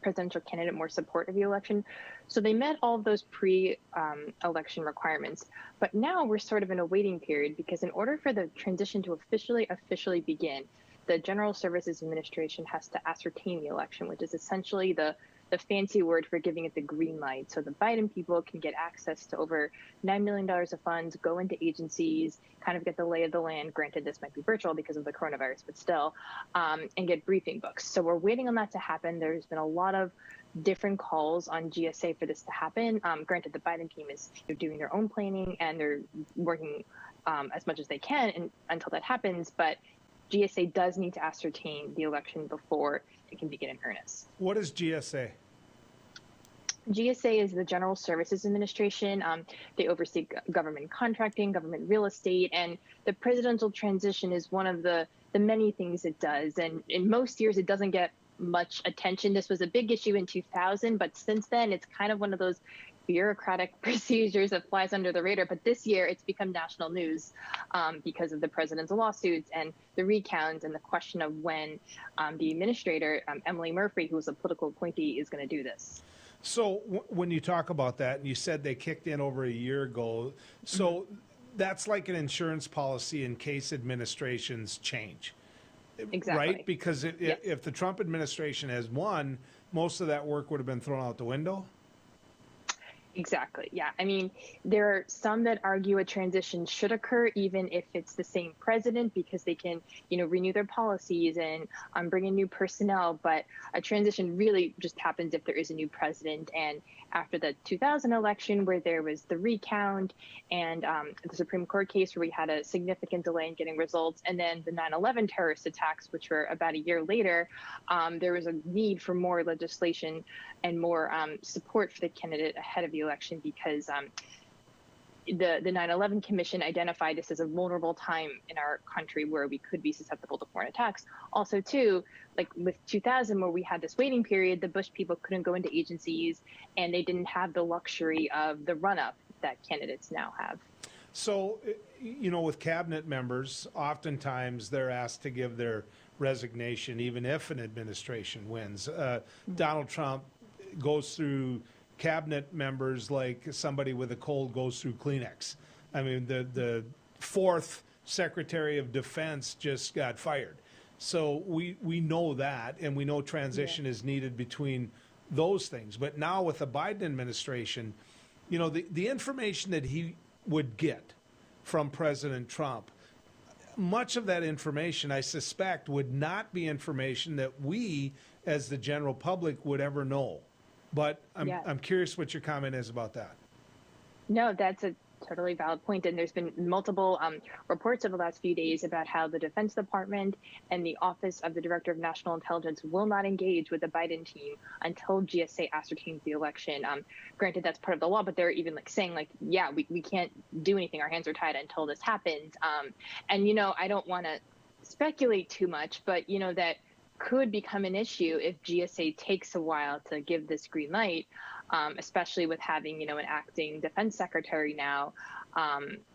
presidential candidate more support of the election. So they met all of those pre-election requirements. But now we're sort of in a waiting period because in order for the transition to officially begin, the General Services Administration has to ascertain the election, which is essentially the fancy word for giving it the green light. So the Biden people can get access to over $9 million of funds, go into agencies, kind of get the lay of the land. Granted, this might be virtual because of the coronavirus, but still, and get briefing books. So we're waiting on that to happen. There's been a lot of different calls on GSA for this to happen. Granted, the Biden team is doing their own planning and they're working as much as they can until that happens. But GSA does need to ascertain the election before it can begin in earnest. What is GSA? GSA is the General Services Administration. They oversee government contracting, government real estate, and the presidential transition is one of the many things it does. And in most years, it doesn't get much attention. This was a big issue in 2000, but since then, it's kind of one of those bureaucratic procedures that flies under the radar. But this year, it's become national news because of the president's lawsuits and the recounts and the question of when the administrator, Emily Murphy, who was a political appointee, is going to do this. So when you talk about that, and you said they kicked in over a year ago, so that's like an insurance policy in case administrations change. Exactly. Right? Because if the Trump administration has won, most of that work would have been thrown out the window? Exactly. Yeah. I mean, there are some that argue a transition should occur even if it's the same president because they can, renew their policies and bring in new personnel. But a transition really just happens if there is a new president. And after the 2000 election, where there was the recount and the Supreme Court case where we had a significant delay in getting results, and then the 9/11 terrorist attacks, which were about a year later, there was a need for more legislation and more support for the candidate ahead of the election because the 9/11 Commission identified this as a vulnerable time in our country where we could be susceptible to foreign attacks. Also, too, like with 2000, where we had this waiting period, the Bush people couldn't go into agencies, and they didn't have the luxury of the run-up that candidates now have. So, you know, with cabinet members, oftentimes they're asked to give their resignation even if an administration wins. Donald Trump goes through cabinet members like somebody with a cold goes through Kleenex. I mean, the fourth Secretary of Defense just got fired. So we know that, and we know transition is needed between those things. But now with the Biden administration, you know, the information that he would get from President Trump, much of that information, I suspect, would not be information that we as the general public would ever know. But I'm curious what your comment is about that. No, that's a totally valid point. And there's been multiple reports over the last few days about how the Defense Department and the Office of the Director of National Intelligence will not engage with the Biden team until GSA ascertains the election. Granted, that's part of the law, but they're even like saying like, yeah, we can't do anything. Our hands are tied until this happens. And, you know, I don't want to speculate too much, but, you know, that could become an issue if GSA takes a while to give this green light, especially with having, you know, an acting defense secretary now.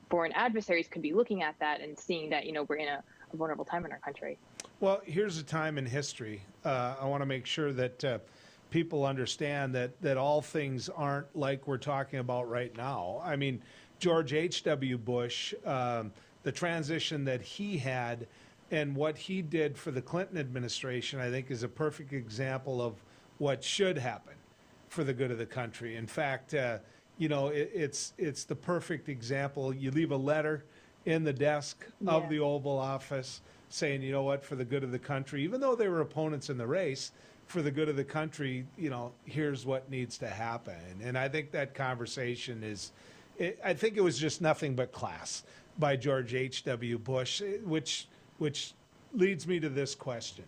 Foreign adversaries could be looking at that and seeing that, you know, we're in a vulnerable time in our country. Well, here's a time in history. I want to make sure that people understand that all things aren't like we're talking about right now. I mean, George H.W. Bush, the transition that he had and what he did for the Clinton administration, I think, is a perfect example of what should happen for the good of the country. In fact, you know, it's the perfect example. You leave a letter in the desk of the Oval Office saying, you know what, for the good of the country, even though they were opponents in the race, for the good of the country, you know, here's what needs to happen. And I think that conversation I think it was just nothing but class by George H.W. Bush, which leads me to this question.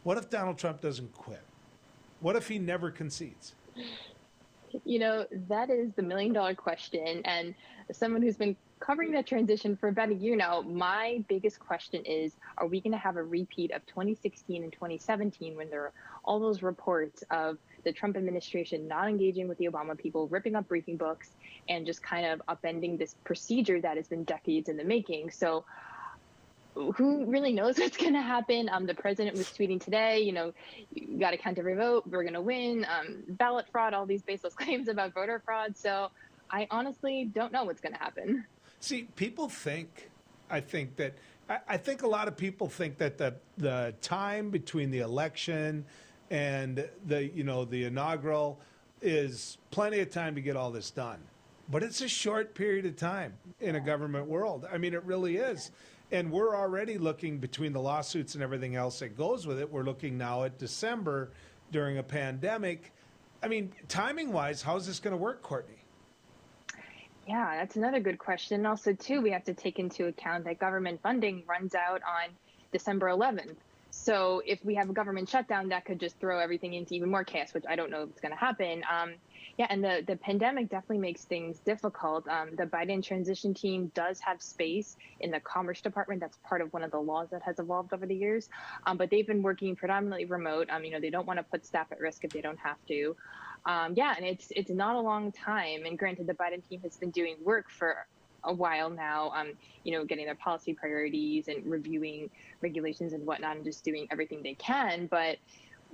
What if Donald Trump doesn't quit? What if he never concedes? You know, that is the million-dollar question. And as someone who's been covering that transition for about a year now, my biggest question is, are we going to have a repeat of 2016 and 2017 when there are all those reports of the Trump administration not engaging with the Obama people, ripping up briefing books, and just kind of upending this procedure that has been decades in the making? So who really knows what's going to happen? The president was tweeting today, you know, you got to count every vote, we're going to win, ballot fraud, all these baseless claims about voter fraud. So I honestly don't know what's going to happen. See, people think, I think a lot of people think that the time between the election and the inaugural is plenty of time to get all this done. But it's a short period of time in a government world. I mean, it really is. And we're already looking, between the lawsuits and everything else that goes with it, we're looking now at December during a pandemic. I mean, timing-wise, how's this going to work, Courtney? Yeah, that's another good question. Also, too, we have to take into account that government funding runs out on December 11th. So if we have a government shutdown, that could just throw everything into even more chaos, which I don't know if it's going to happen. Yeah, and the pandemic definitely makes things difficult. The Biden transition team does have space in the Commerce Department. That's part of one of the laws that has evolved over the years. But they've been working predominantly remote. You know, they don't want to put staff at risk if they don't have to. Yeah, and it's not a long time. And granted, the Biden team has been doing work for a while now, you know, getting their policy priorities and reviewing regulations and whatnot and just doing everything they can. But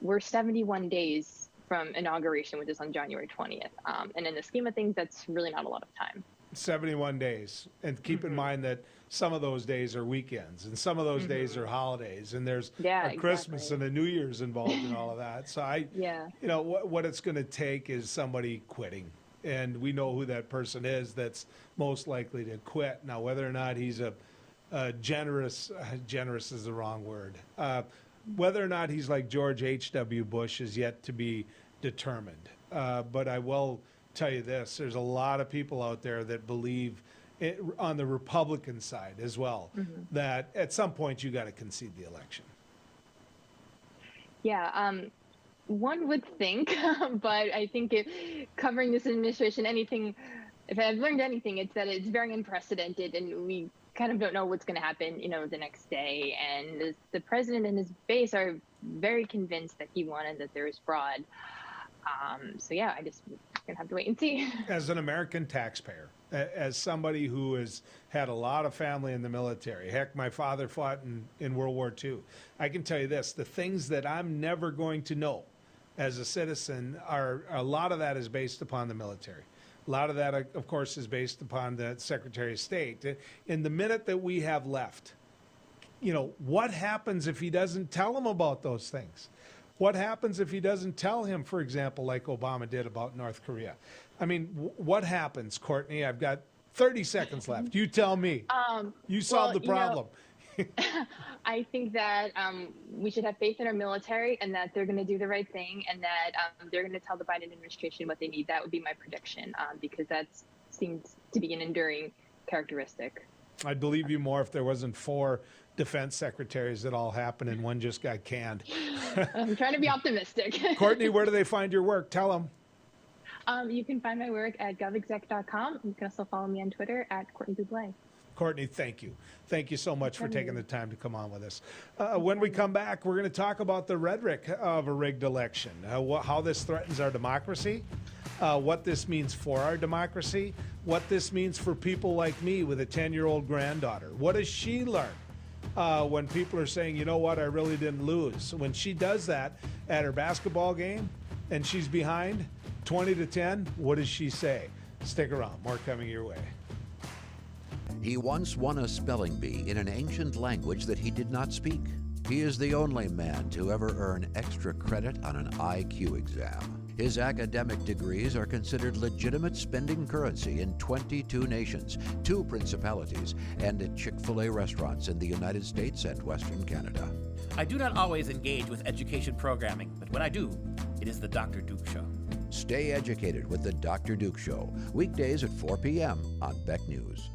we're 71 days from inauguration, which is on January 20th. And in the scheme of things, that's really not a lot of time. 71 days. And keep in mind that some of those days are weekends and some of those days are holidays. And there's a Christmas and a New Year's involved in all of that. So you know, what it's going to take is somebody quitting. And we know who that person is that's most likely to quit. Now, whether or not he's a generous is the wrong word. Whether or not he's like George H.W. Bush is yet to be determined. But I will tell you this, there's a lot of people out there that believe on the Republican side as well, that at some point you got to concede the election. Yeah, one would think, but I think covering this administration, anything if I've learned anything, it's that it's very unprecedented, and we kind of don't know what's going to happen, the next day. And the president and his base are very convinced that he won and that there is fraud. So yeah, I just gonna have to wait and see. As an American taxpayer, as somebody who has had a lot of family in the military, heck, my father fought in World War II. I can tell you this, the things that I'm never going to know as a citizen a lot of that is based upon the military. A lot of that, of course, is based upon the Secretary of State. In the minute that we have left, what happens if he doesn't tell them about those things? What happens if he doesn't tell him, for example, like Obama did about North Korea? I mean, what happens, Courtney? I've got 30 seconds left. You tell me. You solve the problem. I think that we should have faith in our military and that they're going to do the right thing and that they're going to tell the Biden administration what they need. That would be my prediction because that seems to be an enduring characteristic. I'd believe you more if there wasn't 4 defense secretaries that all happened and one just got canned. I'm trying to be optimistic. Courtney, where do they find your work? Tell them. You can find my work at govexec.com. You can also follow me on Twitter at Courtney Bublé. Courtney, thank you. Thank you so much for taking the time to come on with us. When we come back, we're going to talk about the rhetoric of a rigged election, how this threatens our democracy, what this means for our democracy, what this means for people like me with a 10-year-old granddaughter. What does she learn when people are saying, you know what, I really didn't lose? When she does that at her basketball game and she's behind 20-10, what does she say? Stick around. More coming your way. He once won a spelling bee in an ancient language that he did not speak. He is the only man to ever earn extra credit on an IQ exam. His academic degrees are considered legitimate spending currency in 22 nations, 2 principalities, and at Chick-fil-A restaurants in the United States and Western Canada. I do not always engage with education programming, but when I do, it is the Dr. Duke Show. Stay educated with the Dr. Duke Show, weekdays at 4 p.m. on Beck News.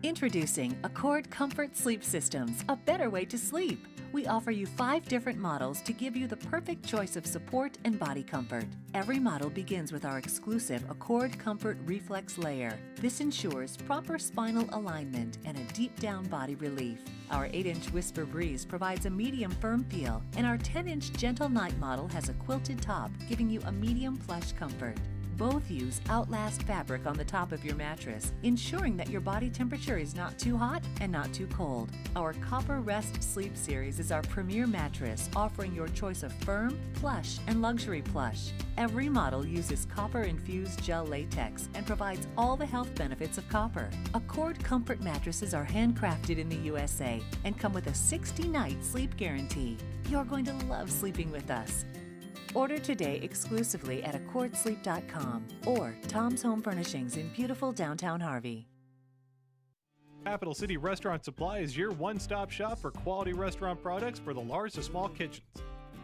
Introducing Accord Comfort Sleep Systems, a better way to sleep. We offer you 5 different models to give you the perfect choice of support and body comfort. Every model begins with our exclusive Accord Comfort Reflex Layer. This ensures proper spinal alignment and a deep down body relief. Our 8-inch Whisper Breeze provides a medium firm feel, and our 10-inch Gentle Night model has a quilted top, giving you a medium plush comfort. Both use Outlast fabric on the top of your mattress, ensuring that your body temperature is not too hot and not too cold. Our Copper Rest Sleep Series is our premier mattress, offering your choice of firm, plush, and luxury plush. Every model uses copper-infused gel latex and provides all the health benefits of copper. Accord Comfort mattresses are handcrafted in the USA and come with a 60-night sleep guarantee. You're going to love sleeping with us. Order today exclusively at accordsleep.com or Tom's Home Furnishings in beautiful downtown Harvey. Capital City Restaurant Supply is your one-stop shop for quality restaurant products for the large to small kitchens.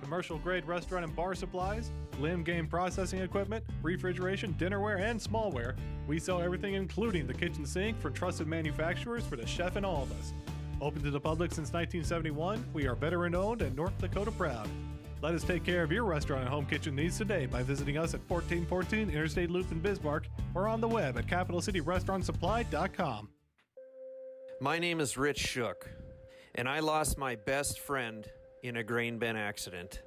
Commercial-grade restaurant and bar supplies, limb game processing equipment, refrigeration, dinnerware, and smallware. We sell everything including the kitchen sink for trusted manufacturers for the chef and all of us. Open to the public since 1971, we are veteran-owned and North Dakota proud. Let us take care of your restaurant and home kitchen needs today by visiting us at 1414 Interstate Loop in Bismarck or on the web at capitalcityrestaurantsupply.com. My name is Rich Shook, and I lost my best friend in a grain bin accident.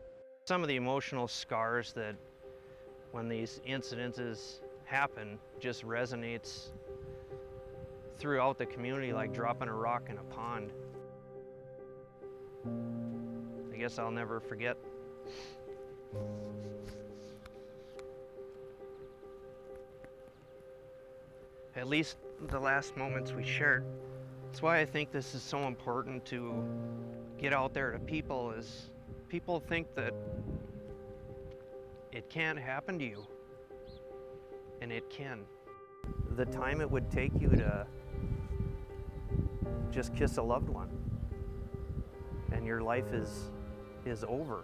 Some of the emotional scars that when these incidences happen just resonates throughout the community like dropping a rock in a pond. I guess I'll never forget. At least the last moments we shared. That's why I think this is so important to get out there to people, is people think that it can't happen to you, and it can. The time it would take you to just kiss a loved one and your life is over.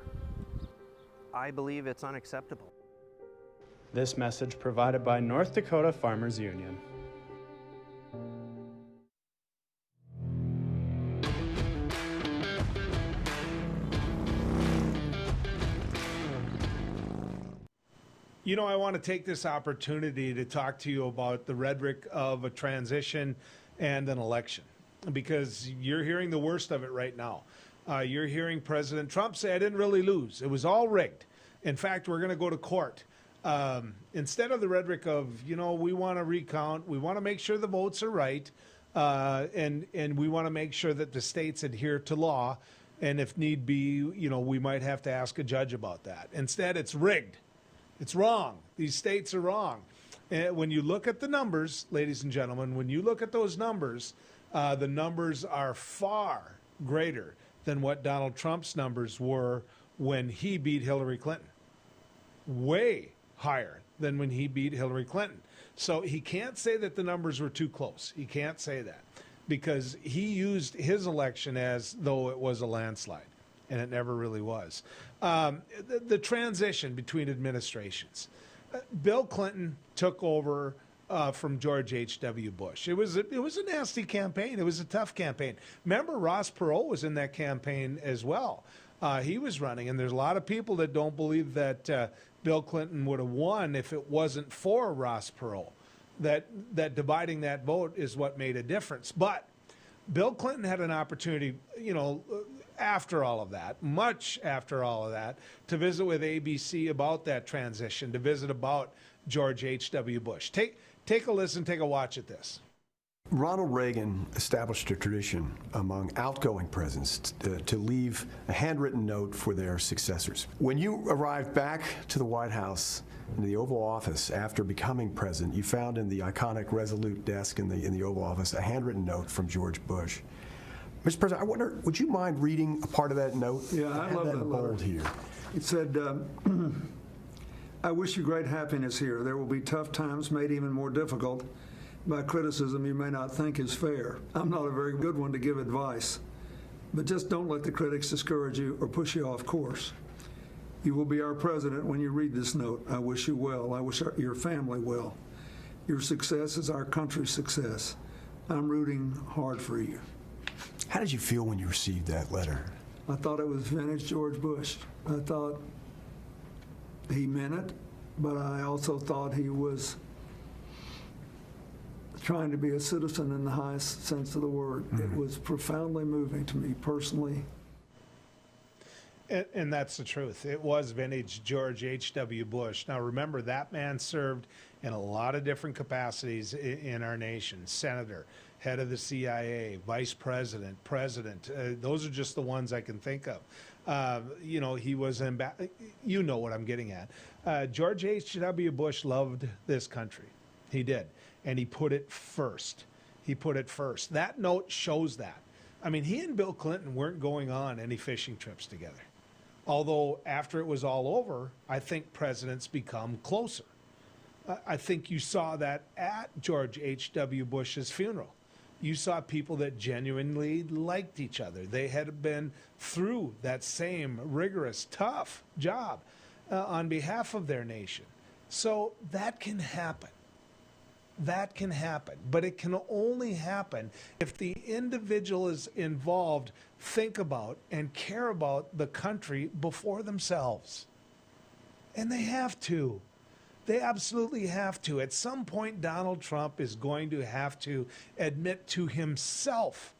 I believe it's unacceptable. This message provided by North Dakota Farmers Union. You know, I want to take this opportunity to talk to you about the rhetoric of a transition and an election, because you're hearing the worst of it right now. You're hearing President Trump say, I didn't really lose. It was all rigged. In fact, we're going to go to court. Instead of the rhetoric of, you know, we want to recount, we want to make sure the votes are right, and we want to make sure that the states adhere to law, and if need be, you know, we might have to ask a judge about that. Instead, it's rigged. It's wrong. These states are wrong. And when you look at the numbers, ladies and gentlemen, when you look at those numbers, the numbers are far greater than what Donald Trump's numbers were when he beat Hillary Clinton. Way higher than when he beat Hillary Clinton. So he can't say that the numbers were too close. He can't say that, because he used his election as though it was a landslide, and it never really was. The transition between administrations. Bill Clinton took over from George H.W. Bush. It was a nasty campaign. It was a tough campaign. Remember, Ross Perot was in that campaign as well. He was running, and there's a lot of people that don't believe that Bill Clinton would have won if it wasn't for Ross Perot. That dividing that vote is what made a difference. But Bill Clinton had an opportunity, you know, after all of that, much after all of that, to visit with ABC about that transition, to visit about George H.W. Bush. Take a listen, take a watch at this. Ronald Reagan established a tradition among outgoing presidents to leave a handwritten note for their successors. When you arrived back to the White House, in the Oval Office, after becoming president, you found in the iconic Resolute desk in the Oval Office a handwritten note from George Bush. Mr. President, I wonder, would you mind reading a part of that note? Yeah, I love that bold letter. Here. It said, I wish you great happiness here. There will be tough times made even more difficult by criticism you may not think is fair. I'm not a very good one to give advice, but just don't let the critics discourage you or push you off course. You will be our president when you read this note. I wish you well. I wish your family well. Your success is our country's success. I'm rooting hard for you. How did you feel when you received that letter? I thought it was vintage George Bush. I thought he meant it, but I also thought he was trying to be a citizen in the highest sense of the word. Mm-hmm. It was profoundly moving to me personally. And that's the truth. It was vintage George H.W. Bush. Now, remember, that man served in a lot of different capacities in our nation. Senator, head of the CIA, vice president, president. Those are just the ones I can think of. You know, he was you know what I'm getting at. George H.W. Bush loved this country. He did. And he put it first. He put it first. That note shows that. I mean, he and Bill Clinton weren't going on any fishing trips together. Although after it was all over, I think presidents become closer. I think you saw that at George H.W. Bush's funeral. You saw people that genuinely liked each other. They had been through that same rigorous, tough job on behalf of their nation. So that can happen. That can happen, but it can only happen if the individual is involved think about and care about the country before themselves. And they have to. They absolutely have to. At some point, Donald Trump is going to have to admit to himself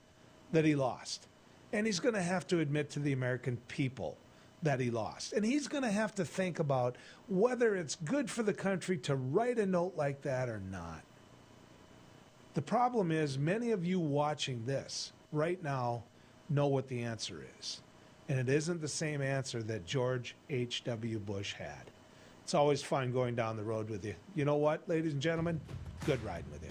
that he lost. And he's going to have to admit to the American people that he lost. And he's going to have to think about whether it's good for the country to write a note like that or not. The problem is, many of you watching this right now know what the answer is. And it isn't the same answer that George H.W. Bush had. It's always fun going down the road with you. You know what, ladies and gentlemen? Good riding with you.